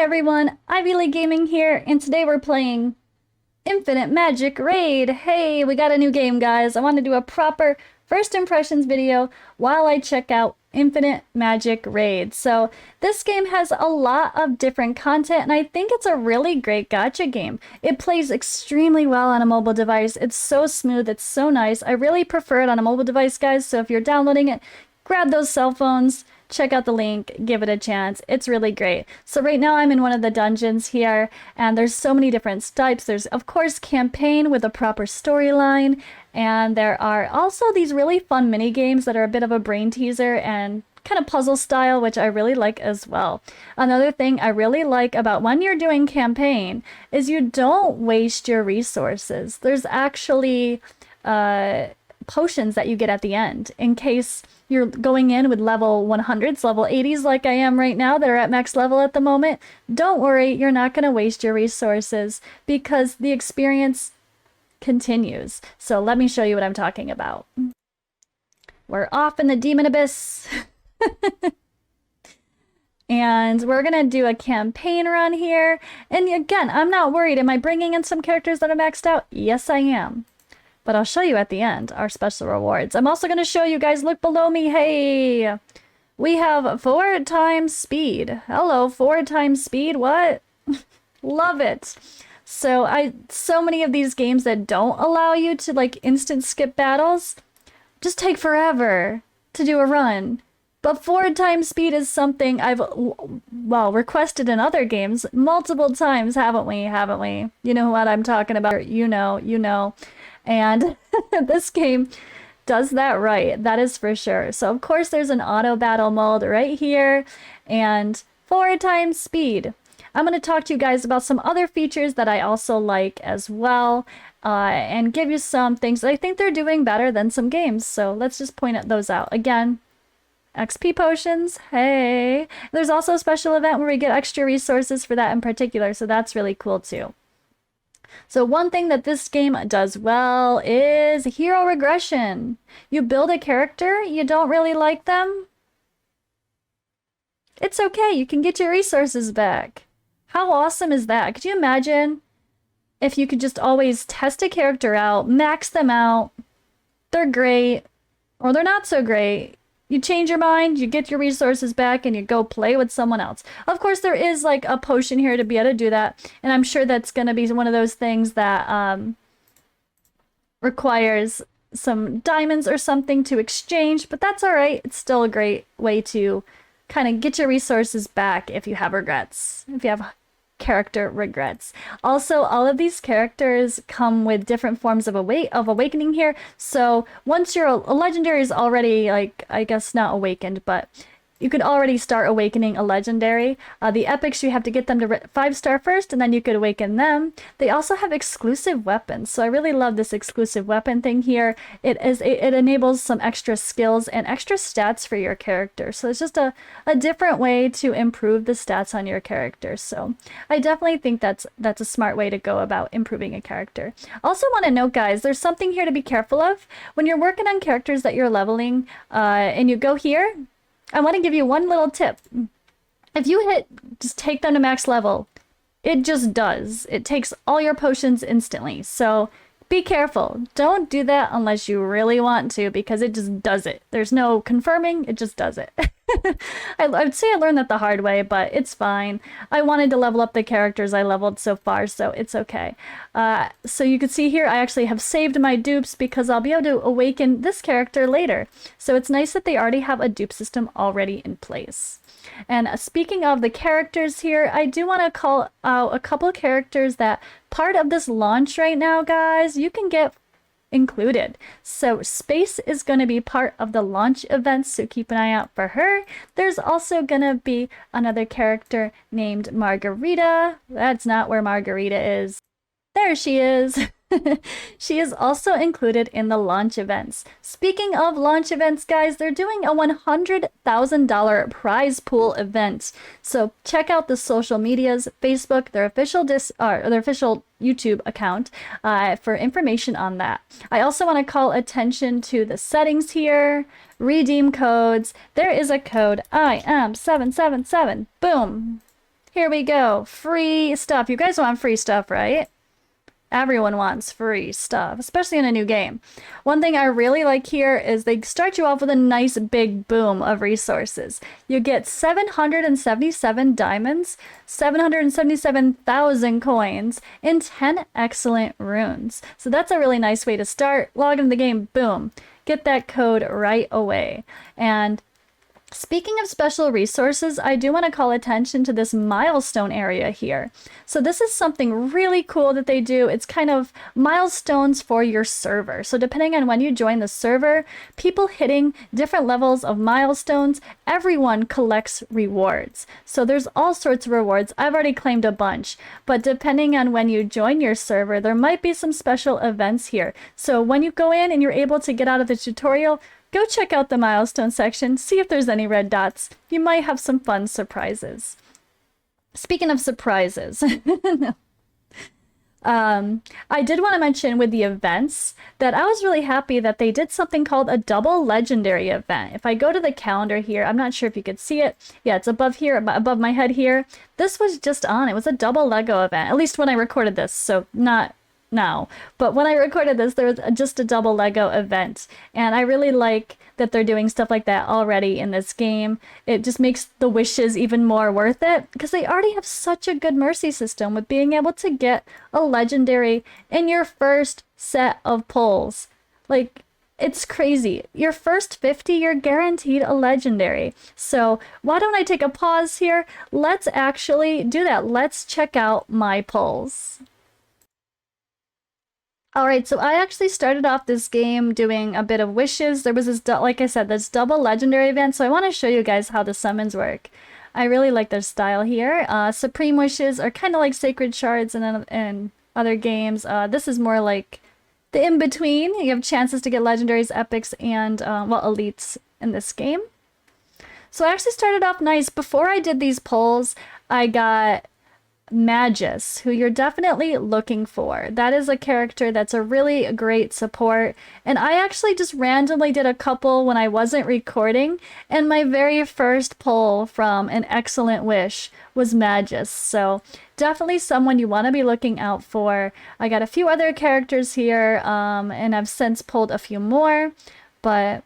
everyone, Ivy League Gaming here, and today we're playing Infinite Magicraid. Hey, we got a new game, guys. I want to do a proper first impressions video while I check out Infinite Magicraid. So this game has a lot of different content, and I think it's a really great gacha game. It plays extremely well on a mobile device. It's so smooth, it's so nice. I really prefer it on a mobile device, guys, so if you're downloading it, grab those cell phones. Check out the link, give it a chance. It's really great. So right now I'm in one of the dungeons here, and there's so many different types. There's, of course, campaign with a proper storyline, and there are also these really fun mini games that are a bit of a brain teaser and kind of puzzle style, which I really like as well. Another thing I really like about when you're doing campaign is you don't waste your resources. There's actually potions that you get at the end in case you're going in with level 100s, level 80s like I am right now that are at max level at the moment. Don't worry, you're not going to waste your resources because the experience continues. So let me show you what I'm talking about. We're off in the demon abyss. And we're going to do a campaign run here. And again, I'm not worried. Am I bringing in some characters that are maxed out? Yes, I am. But I'll show you at the end, our special rewards. I'm also going to show you guys, look below me, hey! We have 4 times speed. Hello, 4 times speed, what? Love it! So many of these games that don't allow you to, like, instant skip battles, just take forever to do a run. But 4 times speed is something I've, well, requested in other games multiple times, haven't we? Haven't we? You know what I'm talking about. You know. And this game does that right, that is for sure. So of course there's an auto battle mode right here and 4 times speed. I'm going to talk to you guys about some other features that I also like as well, and give you some things that I think they're doing better than some games. So let's just point those out. Again, XP potions, hey. There's also a special event where we get extra resources for that in particular, so that's really cool too. So one thing that this game does well is hero regression. You build a character, you don't really like them. It's okay, you can get your resources back. How awesome is that? Could you imagine if you could just always test a character out, max them out, they're great, or they're not so great. You change your mind, you get your resources back, and you go play with someone else. Of course, there is like a potion here to be able to do that, and I'm sure that's going to be one of those things that requires some diamonds or something to exchange, but that's all right. It's still a great way to kind of get your resources back if you have regrets, if you have character regrets. Also, all of these characters come with different forms of awakening here. So once you're a legendary is already, like, I guess not awakened, but you could already start awakening a legendary. The epics, you have to get them to 5-star first, and then you could awaken them. They also have exclusive weapons, so I really love this exclusive weapon thing here. It enables some extra skills and extra stats for your character. So it's just a different way to improve the stats on your character. So I definitely think that's a smart way to go about improving a character. Also want to note, guys, there's something here to be careful of. When you're working on characters that you're leveling, and you go here, I want to give you one little tip. If you just take them to max level, it just does. It takes all your potions instantly. So be careful. Don't do that unless you really want to, because it just does it. There's no confirming, it just does it. I'd say I learned that the hard way, but it's fine. I wanted to level up the characters I leveled so far, so it's okay. So you can see here I actually have saved my dupes because I'll be able to awaken this character later. So it's nice that they already have a dupe system already in place. And speaking of the characters here, I do want to call out a couple of characters that part of this launch right now, guys, you can get included. So Space is going to be part of the launch events, so keep an eye out for her. There's also going to be another character named Margarita. That's not where Margarita is. There she is. She is also included in the launch events. Speaking of launch events, guys, they're doing a $100,000 prize pool event. So check out the social medias, Facebook, their official YouTube account for information on that. I also want to call attention to the settings here, redeem codes. There is a code IM777. Boom. Here we go. Free stuff. You guys want free stuff, right? Everyone wants free stuff, especially in a new game. One thing I really like here is they start you off with a nice big boom of resources. You get 777 diamonds, 777,000 coins, and 10 excellent runes. So that's a really nice way to start. Log into the game, boom. Get that code right away. And speaking of special resources, I do want to call attention to this milestone area here. So this is something really cool that they do. It's kind of milestones for your server. So depending on when you join the server, people hitting different levels of milestones, everyone collects rewards. So there's all sorts of rewards. I've already claimed a bunch, but depending on when you join your server, there might be some special events here. So when you go in and you're able to get out of the tutorial, go check out the milestone section, see if there's any red dots. You might have some fun surprises. Speaking of surprises, I did want to mention with the events that I was really happy that they did something called a double legendary event. If I go to the calendar here, I'm not sure if you could see it. Yeah, it's above here, above my head here. This was just on. It was a double Lego event, at least when I recorded this, so not now. But when I recorded this, there was just a double Lego event, and I really like that they're doing stuff like that already in this game. It just makes the wishes even more worth it because they already have such a good mercy system with being able to get a legendary in your first set of pulls. Like, it's crazy. Your first 50, you're guaranteed a legendary. So why don't I take a pause here? Let's actually do that. Let's check out my pulls. All right, so I actually started off this game doing a bit of wishes. There was this, like I said, this double legendary event. So I want to show you guys how the summons work. I really like their style here. Supreme wishes are kind of like sacred shards in other games. This is more like the in-between. You have chances to get legendaries, epics, and, well, elites in this game. So I actually started off nice. Before I did these pulls, I got Magus, who you're definitely looking for. That is a character that's a really great support, and I actually just randomly did a couple when I wasn't recording, and my very first pull from an excellent wish was Magus. So definitely someone you want to be looking out for. I got a few other characters here, and I've since pulled a few more, but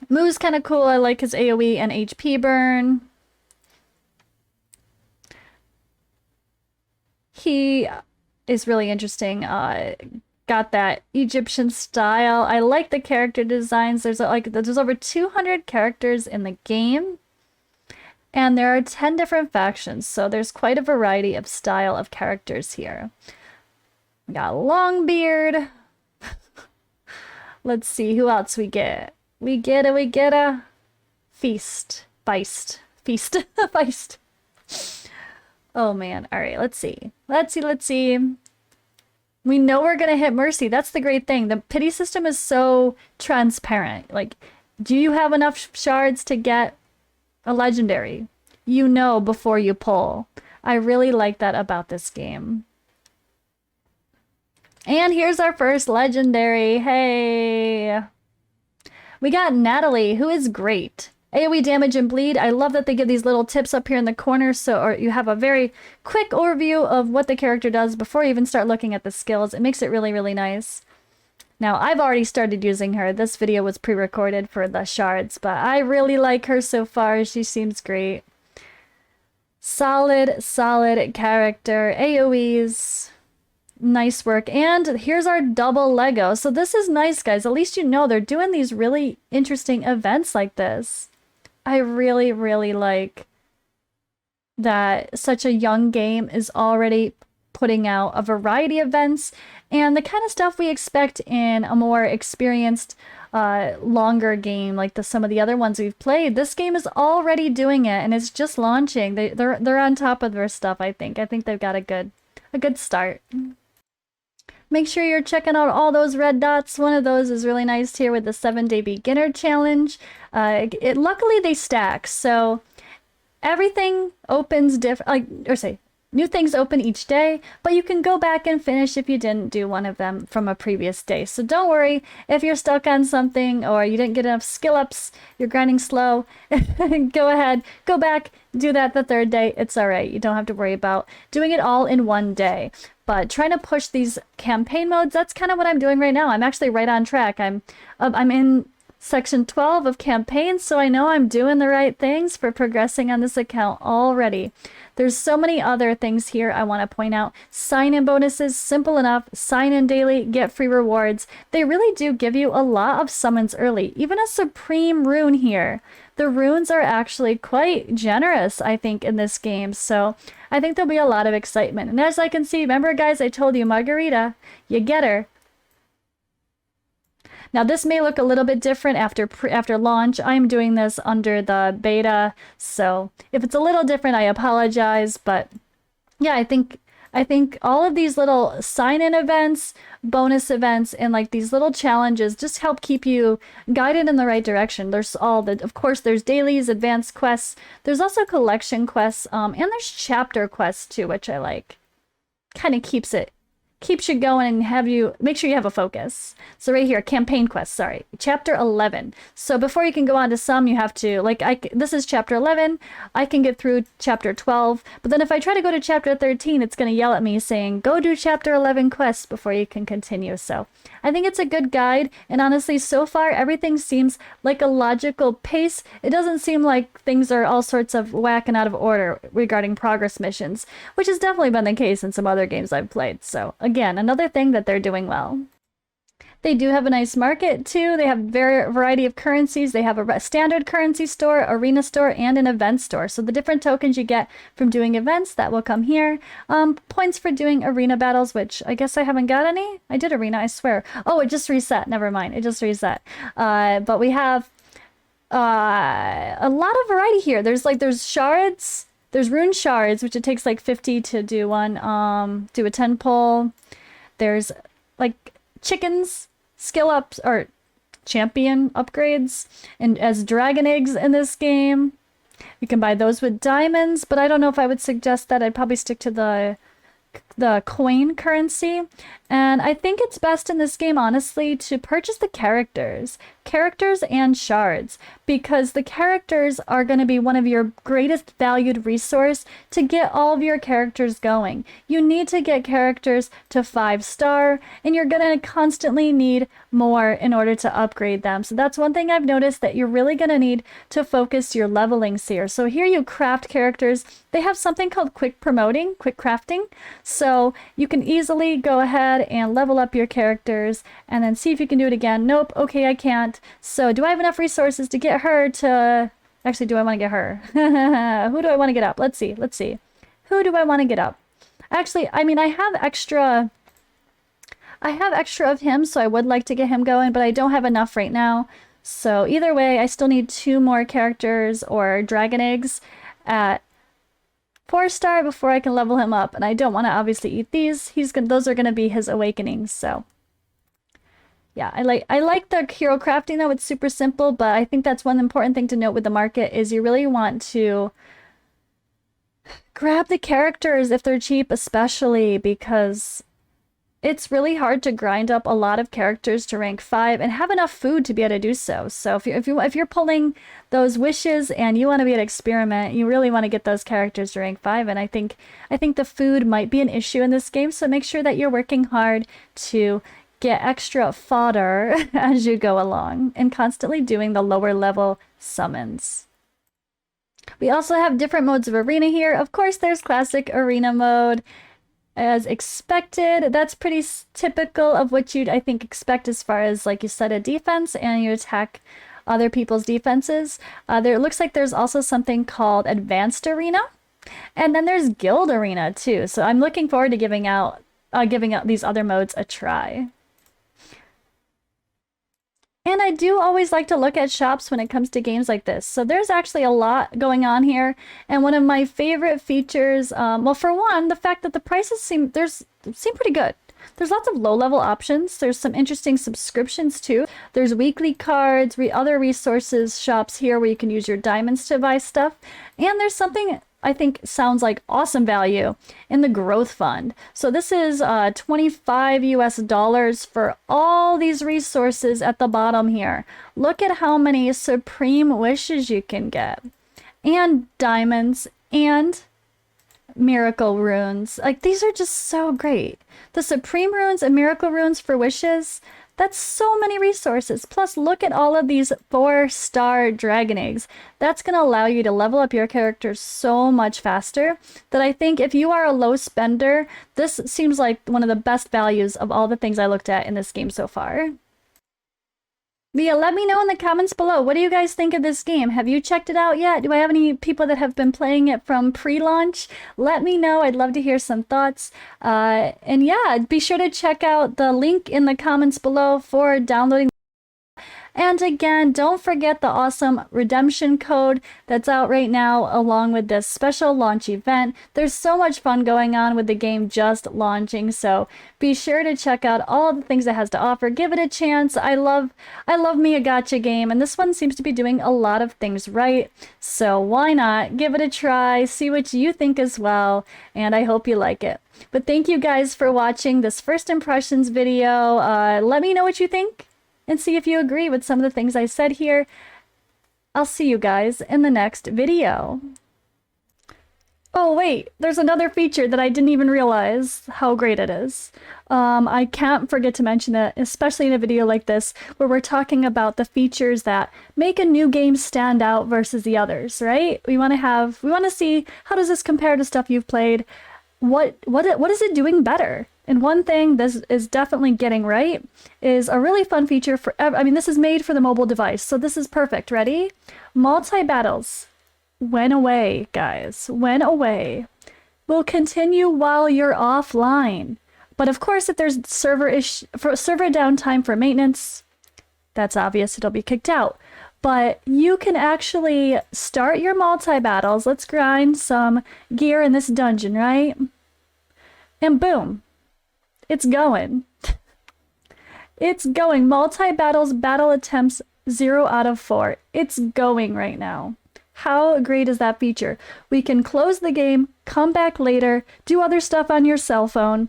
Moo's kind of cool. I like his AoE and HP burn. He is really interesting. Got that Egyptian style. I like the character designs. There's over 200 characters in the game, and there are 10 different factions. So there's quite a variety of style of characters here. We got Longbeard. Let's see who else we get. We get a Feast. Feist. Oh man. All right, let's see. Let's see. We know we're going to hit Mercy. That's the great thing. The pity system is so transparent. Like, do you have enough shards to get a legendary? You know before you pull. I really like that about this game. And here's our first legendary. Hey. We got Natalie, who is great. AoE damage and bleed. I love that they give these little tips up here in the corner, so you have a very quick overview of what the character does before you even start looking at the skills. It makes it really, really nice. Now, I've already started using her. This video was pre-recorded for the shards, but I really like her so far. She seems great. Solid character. AoEs. Nice work. And here's our double Lego. So this is nice, guys. At least you know they're doing these really interesting events like this. I really, really like that such a young game is already putting out a variety of events and the kind of stuff we expect in a more experienced, longer game like some of the other ones we've played. This game is already doing it, and it's just launching. They're on top of their stuff. I think they've got a good start. Make sure you're checking out all those red dots. One of those is really nice here with the 7-day beginner challenge. Luckily they stack, so everything opens different. New things open each day, but you can go back and finish if you didn't do one of them from a previous day. So don't worry if you're stuck on something or you didn't get enough skill ups, you're grinding slow. Go ahead, go back, do that the third day. It's all right. You don't have to worry about doing it all in one day. But trying to push these campaign modes, that's kind of what I'm doing right now. I'm actually right on track. I'm in section 12 of campaigns, so I know I'm doing the right things for progressing on this account already. There's so many other things here I want to point out. Sign-in bonuses, simple enough. Sign in daily, get free rewards. They really do give you a lot of summons early. Even a supreme rune here. The runes are actually quite generous, I think, in this game. So I think there'll be a lot of excitement. And as I can see, remember guys, I told you Margarita, you get her. Now this may look a little bit different after launch. I'm doing this under the beta, so if it's a little different, I apologize. But yeah, I think all of these little sign-in events, bonus events, and like these little challenges just help keep you guided in the right direction. There's of course, there's dailies, advanced quests. There's also collection quests, and there's chapter quests too, which I like. Kind of keeps you going and make sure you have a focus. So right here, campaign quest, sorry, chapter 11. So before you can go on to some, you have to, this is chapter 11. I can get through chapter 12, but then if I try to go to chapter 13, it's going to yell at me saying, go do chapter 11 quests before you can continue. So I think it's a good guide. And honestly, so far, everything seems like a logical pace. It doesn't seem like things are all sorts of whack and out of order regarding progress missions, which has definitely been the case in some other games I've played. So again, another thing that they're doing well. They do have a nice market too. They have variety of currencies. They have a standard currency store, arena store, and an event store. So the different tokens you get from doing events, that will come here. Points for doing arena battles, which I guess I haven't got any. I did arena, I swear. Oh, it just reset. Never mind. It just reset. But we have a lot of variety here. There's shards. There's rune shards, which it takes like 50 to do one. Do a 10 pull. There's like chickens, skill ups, or champion upgrades, and as dragon eggs in this game. You can buy those with diamonds, but I don't know if I would suggest that. I'd probably stick to the coin currency. And I think it's best in this game, honestly, to purchase the characters and shards, because the characters are going to be one of your greatest valued resource to get all of your characters going. You need to get characters to 5-star, and you're going to constantly need more in order to upgrade them. So that's one thing I've noticed, that you're really going to need to focus your levelings here. So here you craft characters. They have something called quick crafting. So you can easily go ahead and level up your characters and then see if you can do it again. Nope, okay, I can't. So do I have enough resources to get her to... Actually, do I want to get her? Who do I want to get up? Let's see. Who do I want to get up? Actually, I mean, I have extra of him, so I would like to get him going, but I don't have enough right now. So either way, I still need 2 more characters or dragon eggs at 4-star before I can level him up, and I don't want to obviously eat these. Those are going to be his awakenings. So yeah, I like the hero crafting though. It's super simple, but I think that's one important thing to note with the market is you really want to grab the characters if they're cheap, especially because it's really hard to grind up a lot of characters to rank 5 and have enough food to be able to do so. So if you're pulling those wishes and you want to be able to experiment, you really want to get those characters to rank 5. And I think the food might be an issue in this game. So make sure that you're working hard to get extra fodder as you go along and constantly doing the lower level summons. We also have different modes of arena here. Of course, there's classic arena mode. As expected, that's pretty typical of what you'd, I think, expect as far as, like, you set a defense and you attack other people's defenses. It looks like there's also something called Advanced Arena, and then there's Guild Arena too. So I'm looking forward to giving out these other modes a try. And I do always like to look at shops when it comes to games like this. So there's actually a lot going on here. And one of my favorite features, well, for one, the fact that the prices seem pretty good. There's lots of low-level options. There's some interesting subscriptions too. There's weekly cards, other resources shops here where you can use your diamonds to buy stuff. And there's something I think sounds like awesome value in the growth fund. So this is 25 US dollars for all these resources at the bottom here. Look at how many supreme wishes you can get, and diamonds, and miracle runes. Like, these are just so great. The supreme runes and miracle runes for wishes, that's so many resources. Plus, look at all of these 4-star dragon eggs. That's going to allow you to level up your character so much faster that I think if you are a low spender, this seems like one of the best values of all the things I looked at in this game so far. But yeah, let me know in the comments below. What do you guys think of this game? Have you checked it out yet? Do I have any people that have been playing it from pre-launch? Let me know. I'd love to hear some thoughts. And yeah, be sure to check out the link in the comments below for downloading. And again, don't forget the awesome redemption code that's out right now along with this special launch event. There's so much fun going on with the game just launching, so be sure to check out all the things it has to offer. Give it a chance. I love me a gacha game, and this one seems to be doing a lot of things right. So why not give it a try, see what you think as well, and I hope you like it. But thank you guys for watching this first impressions video. Let me know what you think, and see if you agree with some of the things I said here. I'll see you guys in the next video. Oh wait, there's another feature that I didn't even realize how great it is. I can't forget to mention it, especially in a video like this, where we're talking about the features that make a new game stand out versus the others, right? We want to see, how does this compare to stuff you've played? What is it doing better? And one thing this is definitely getting right is a really fun feature for, I mean, this is made for the mobile device, so this is perfect. Ready? Multi-battles went away, guys. Went away. Will continue while you're offline. But of course, if there's server downtime for maintenance, that's obvious, it'll be kicked out. But you can actually start your multi-battles. Let's grind some gear in this dungeon, right? And boom. It's going. It's going. Multi-battles, battle attempts, 0 out of 4. It's going right now. How great is that feature? We can close the game, come back later, do other stuff on your cell phone,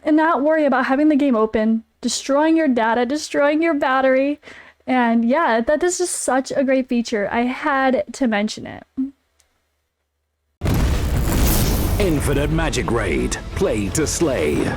and not worry about having the game open, destroying your data, destroying your battery. And yeah, that is just such a great feature. I had to mention it. Infinite Magicraid. Play to slay.